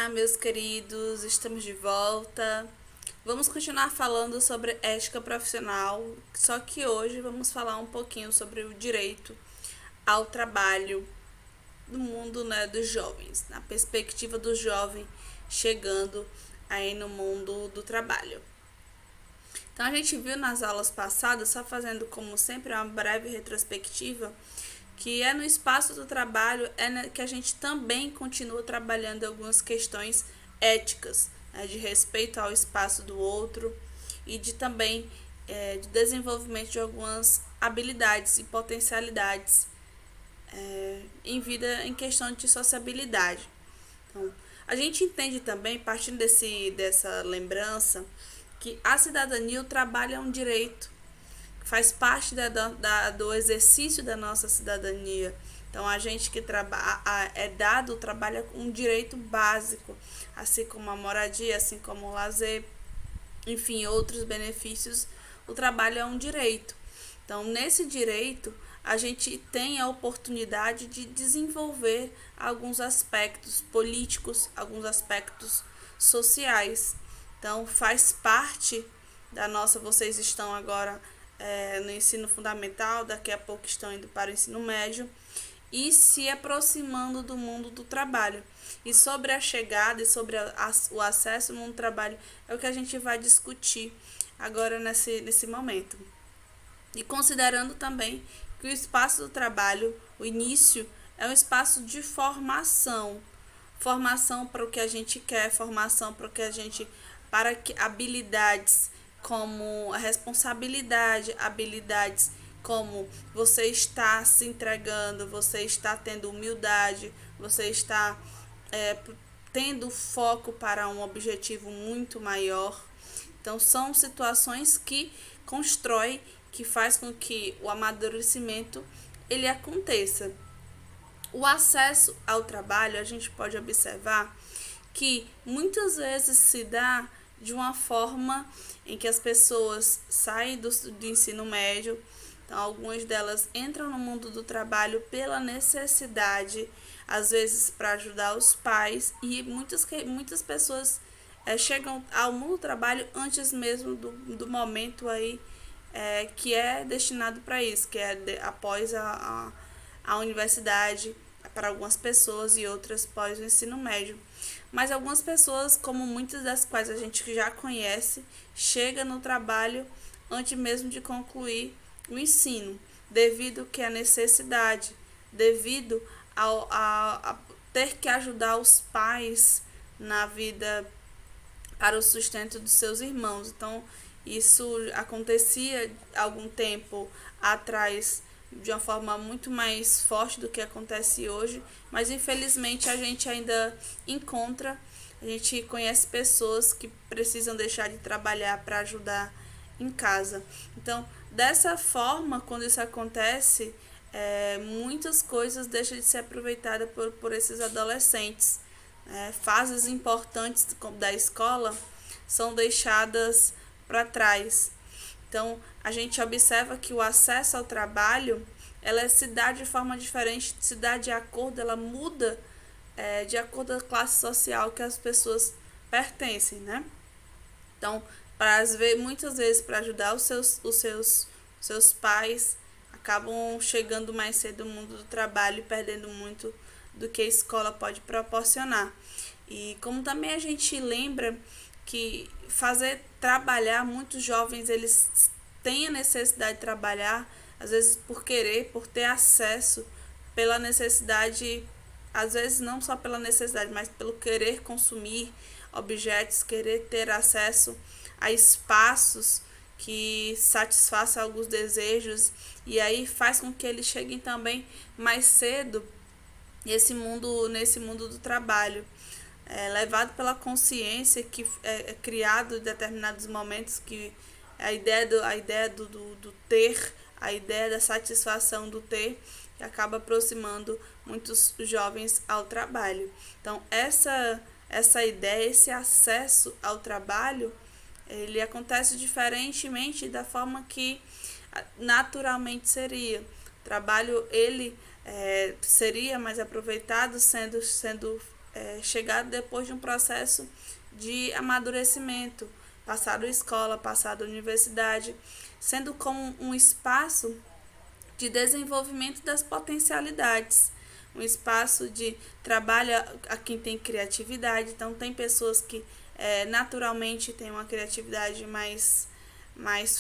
Olá, meus queridos, estamos de volta. Vamos continuar falando sobre ética profissional, só que hoje vamos falar um pouquinho sobre o direito ao trabalho no mundo, né, dos jovens, na perspectiva do jovem chegando aí no mundo do trabalho. Então a gente viu nas aulas passadas, só fazendo como sempre uma breve retrospectiva, que é no espaço do trabalho que a gente também continua trabalhando algumas questões éticas, né, de respeito ao espaço do outro e de também de desenvolvimento de algumas habilidades e potencialidades em vida em questão de sociabilidade. Então, a gente entende também, partindo dessa lembrança, que a cidadania, o trabalho é um direito, faz parte do exercício da nossa cidadania. Então, a gente que é dado, trabalha com um direito básico, assim como a moradia, assim como o lazer, enfim, outros benefícios, o trabalho é um direito. Então, nesse direito, a gente tem a oportunidade de desenvolver alguns aspectos políticos, alguns aspectos sociais. Então, faz parte da nossa. Vocês estão agora no ensino fundamental, daqui a pouco estão indo para o ensino médio e se aproximando do mundo do trabalho. E sobre a chegada e sobre o acesso ao mundo do trabalho é o que a gente vai discutir agora nesse momento. E considerando também que o espaço do trabalho, o início, é um espaço de formação. Formação para o que a gente quer, formação para o que a gente. Para que habilidades como a responsabilidade, habilidades como você está se entregando, você está tendo humildade, você está tendo foco para um objetivo muito maior. Então, são situações que constrói, que faz com que o amadurecimento ele aconteça. O acesso ao trabalho, a gente pode observar que muitas vezes se dá de uma forma em que as pessoas saem do ensino médio, então algumas delas entram no mundo do trabalho pela necessidade, às vezes para ajudar os pais, e muitas pessoas chegam ao mundo do trabalho antes mesmo do momento aí que é destinado para isso, que é após a universidade para algumas pessoas e outras pós o ensino médio. Mas algumas pessoas, como muitas das quais a gente já conhece, chega no trabalho antes mesmo de concluir o ensino, devido que a necessidade, devido a ter que ajudar os pais na vida para o sustento dos seus irmãos. Então, isso acontecia algum tempo atrás de uma forma muito mais forte do que acontece hoje, mas infelizmente a gente ainda encontra, a gente conhece pessoas que precisam deixar de trabalhar para ajudar em casa. Então, dessa forma, quando isso acontece, muitas coisas deixam de ser aproveitadas por esses adolescentes. Fases importantes da escola são deixadas para trás. Então, a gente observa que o acesso ao trabalho, ela se dá de forma diferente, se dá de acordo, ela muda de acordo com a classe social que as pessoas pertencem, né? Então, muitas vezes para ajudar os seus pais, acabam chegando mais cedo no mundo do trabalho e perdendo muito do que a escola pode proporcionar. E como também a gente lembra que trabalhar, muitos jovens eles têm a necessidade de trabalhar, às vezes por querer, por ter acesso, pela necessidade, às vezes não só pela necessidade, mas pelo querer consumir objetos, querer ter acesso a espaços que satisfaçam alguns desejos, e aí faz com que eles cheguem também mais cedo nesse mundo do trabalho, levado pela consciência que é criado em determinados momentos, que a ideia do ter, a ideia da satisfação do ter, que acaba aproximando muitos jovens ao trabalho. Então, essa ideia, esse acesso ao trabalho, ele acontece diferentemente da forma que naturalmente seria. O trabalho, ele seria mais aproveitado sendo chegado depois de um processo de amadurecimento, passado escola, passado universidade, sendo como um espaço de desenvolvimento das potencialidades, um espaço de trabalho a quem tem criatividade. Então, tem pessoas que naturalmente têm uma criatividade mais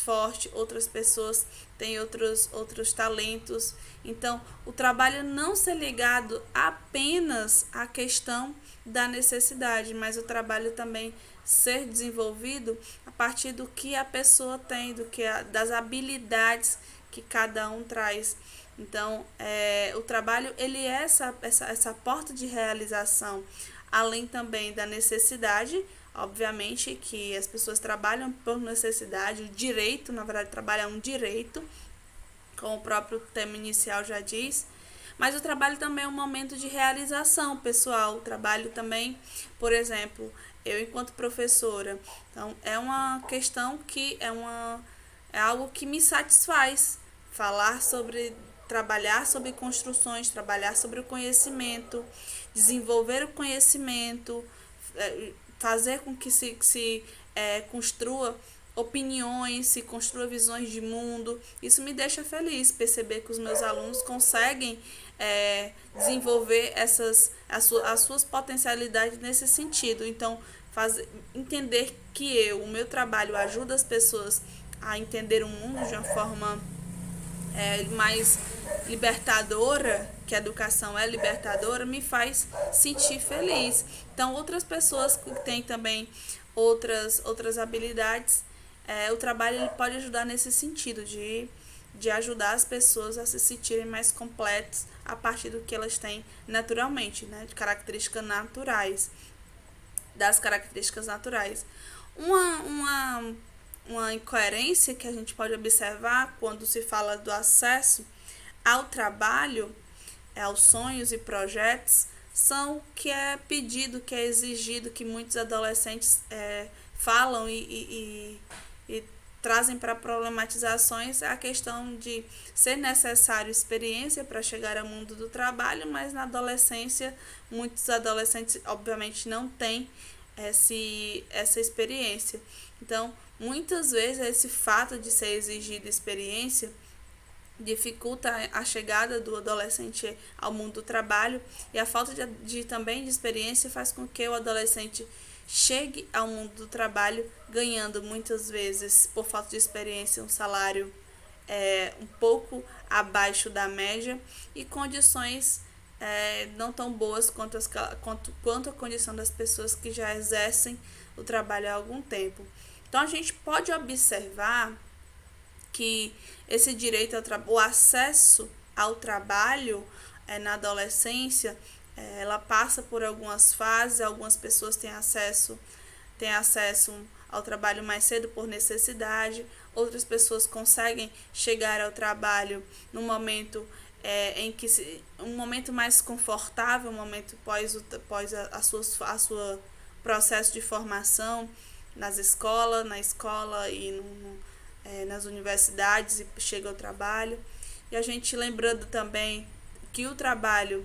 forte, outras pessoas têm outros talentos. Então, o trabalho não ser ligado apenas à questão da necessidade, mas o trabalho também ser desenvolvido a partir do que a pessoa tem, das habilidades que cada um traz. Então, o trabalho ele é essa porta de realização, além também da necessidade. Obviamente que as pessoas trabalham por necessidade, o direito, na verdade, trabalho é um direito, como o próprio tema inicial já diz, mas o trabalho também é um momento de realização pessoal. O trabalho também, por exemplo, eu enquanto professora, então é uma questão que é algo que me satisfaz, trabalhar sobre construções, trabalhar sobre o conhecimento, desenvolver o conhecimento, fazer com que se construa opiniões, se construa visões de mundo. Isso me deixa feliz, perceber que os meus alunos conseguem desenvolver as suas potencialidades nesse sentido. Então, entender que o meu trabalho ajuda as pessoas a entender o mundo de uma forma mais libertadora, que a educação é libertadora, me faz sentir feliz. Então, outras pessoas que têm também outras habilidades, o trabalho ele pode ajudar nesse sentido, de ajudar as pessoas a se sentirem mais completas a partir do que elas têm naturalmente, né, de características naturais, das características naturais. Uma incoerência que a gente pode observar quando se fala do acesso ao trabalho, aos sonhos e projetos, são que é pedido, que é exigido, que muitos adolescentes falam e trazem para problematizações a questão de ser necessário experiência para chegar ao mundo do trabalho, mas na adolescência, muitos adolescentes obviamente não têm essa experiência. Então, muitas vezes esse fato de ser exigida experiência dificulta a chegada do adolescente ao mundo do trabalho, e a falta também de experiência faz com que o adolescente chegue ao mundo do trabalho ganhando muitas vezes, por falta de experiência, um salário um pouco abaixo da média e condições não tão boas quanto a condição das pessoas que já exercem o trabalho há algum tempo. Então, a gente pode observar que esse direito o acesso ao trabalho na adolescência, ela passa por algumas fases. Algumas pessoas têm acesso ao trabalho mais cedo por necessidade, outras pessoas conseguem chegar ao trabalho num momento um momento mais confortável, um momento pós a sua processo de formação na escola e nas universidades, e chega ao trabalho. E a gente lembrando também que o trabalho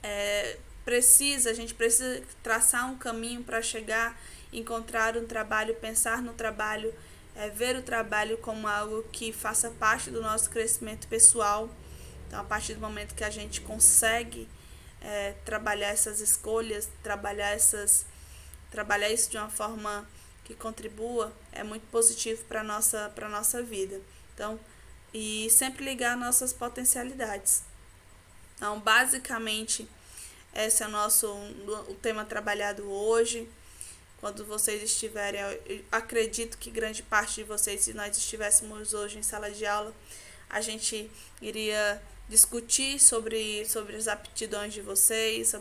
a gente precisa traçar um caminho para chegar, encontrar um trabalho, pensar no trabalho, ver o trabalho como algo que faça parte do nosso crescimento pessoal. Então, a partir do momento que a gente consegue trabalhar essas escolhas, trabalhar isso de uma forma que contribua, é muito positivo para a nossa vida. Então, e sempre ligar nossas potencialidades. Então, basicamente, esse é o tema trabalhado hoje. Quando vocês estiverem, eu acredito que grande parte de vocês, se nós estivéssemos hoje em sala de aula, a gente iria discutir sobre as aptidões de vocês,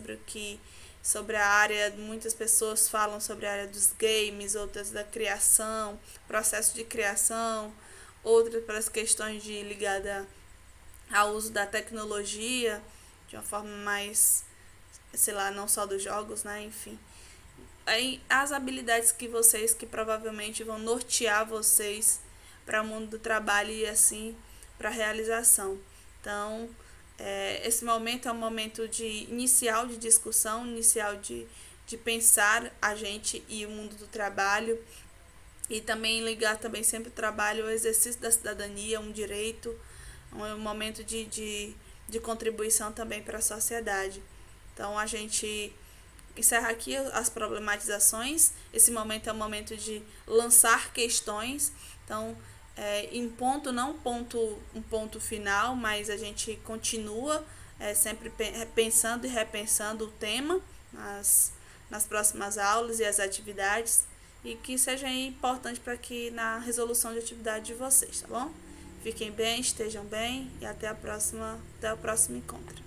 sobre a área. Muitas pessoas falam sobre a área dos games, outras da criação, processo de criação, outras para as questões ligadas ao uso da tecnologia, de uma forma mais, não só dos jogos, né, enfim. Aí, as habilidades que provavelmente vão nortear vocês para o mundo do trabalho e assim para a realização. Então, Esse momento é um momento inicial de discussão, inicial de pensar a gente e o mundo do trabalho, e também ligar também sempre o trabalho ao exercício da cidadania, um direito, um momento de contribuição também para a sociedade. Então a gente encerra aqui as problematizações. Esse momento é um momento de lançar questões. Então, em ponto, não um ponto final, mas a gente continua sempre pensando e repensando o tema nas próximas aulas e as atividades, e que seja importante para que na resolução de atividade de vocês, tá bom? Fiquem bem, estejam bem, e até o próximo encontro.